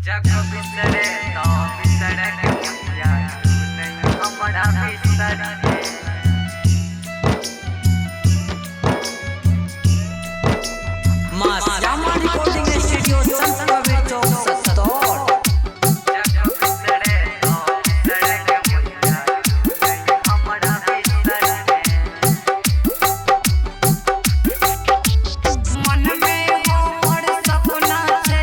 जग बिसरे तो बिसरे के मुखिया नहीं हमारा बिसरे मास जामा रिकॉर्डिंग स्टूडियो संत कबीर चौक सत्तौर। जग बिसरे तो बिसरे के मुखिया नहीं हमारा बिसरे मन में हमर सपना छै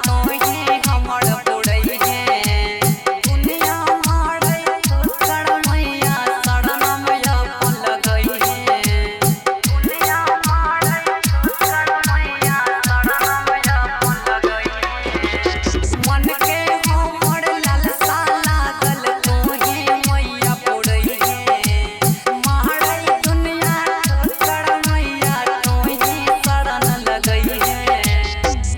तो ही हमर बुड़ई है दुनिया मारे सड़ मैया सड़ना में अपन लगई है दुनिया मारे सड़ मैया सड़ना में अपन लगई मन के हमर लालसा लागल तू ही मैया बुड़ई है मारे दुनिया सड़ मैया तू ही सड़न लगई है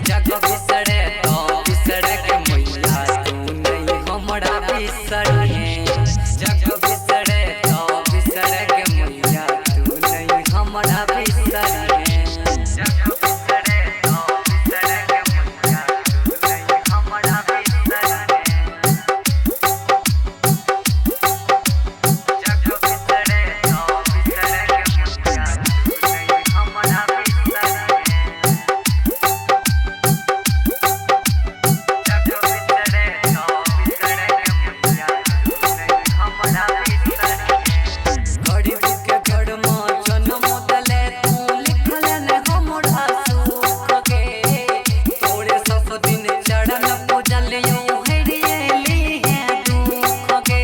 जग बिसरे तो बिसरे के मैया तू नहीं हमरा बिसरी है जग बिसरे तो बिसरे के मैया तू नहीं हमरा बिसरी है जग बिसरे तो बिसरे के मुखिया नहीं हमारा बिसरे जग बिसरे तो बिसरे के मुखिया नहीं हमारा बिसरे जग बिसरे तो बिसरे के मुखिया नहीं हमारा बिसरे गरीब के घर में जन्म दले तू लिखल ने हमरा सुख के तोरे सब दिन चढ़न पूजलियो हरियली है दुख के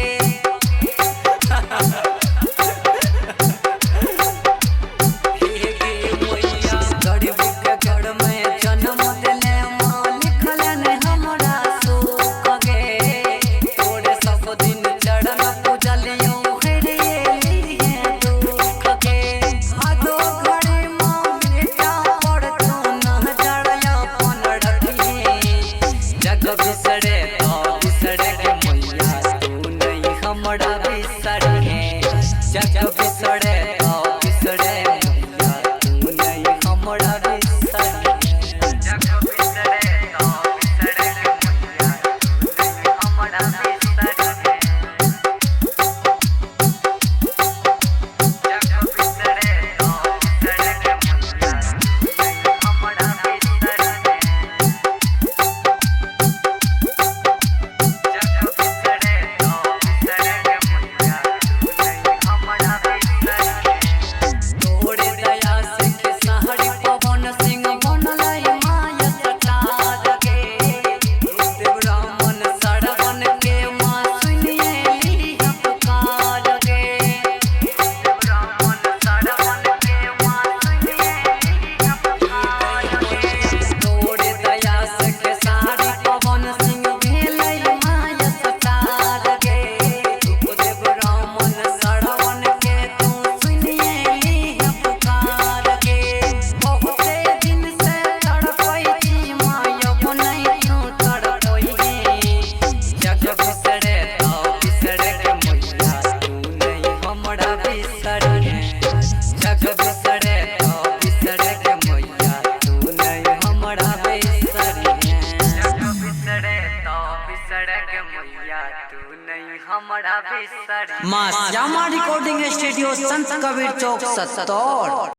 हे गे मैया गरीब के घर में जन्म दले मां लिखल ने हमरा सुख के तोरे सब दिन चढ़न पूजलियो हरियली है दुख के हाथो घड़ी मां बेटा पर तू न जड़या अपन रखिए जग बिसरे तो बिसरे के मैया तू नहीं हमरा बिसरी है जग बिसरे तो बिसरे मैया तू नहीं हमरा बिसरी है जग बिसरे तो बिसरे के मुखिया नहीं हमारा बिसरे जग बिसरे तो बिसरे के मुखिया नहीं हमारा बिसरे जग बिसरे तो बिसरे के मुखिया नहीं हमारा बिसरे तोरे दया से के सहरी पवन सिंह बनलै माया सटार के देव रामन सड़वन के मां सुनिए पुकार के ब्राह्मण सड़वन के मां सुनिए पुकार के तोरे दया से के सहरी पवन सिंह भेलै माया सटार के देव रामन सड़वन के तू सुनिए पुकार के बहुते दिन से तड़पै छी माया बनई तू तड़पै जग बिसरे तो बिसरे के मैया तू नहीं हमरा बिसरी है जग बिसरे तो बिसरे के मैया तू नहीं हमरा बिसरी है जग बिसरे तो बिसरे के मैया तू नहीं हमारा बिसरे मास जामा रिकॉर्डिंग स्टूडियो संत कबीर चौक सत्तौर।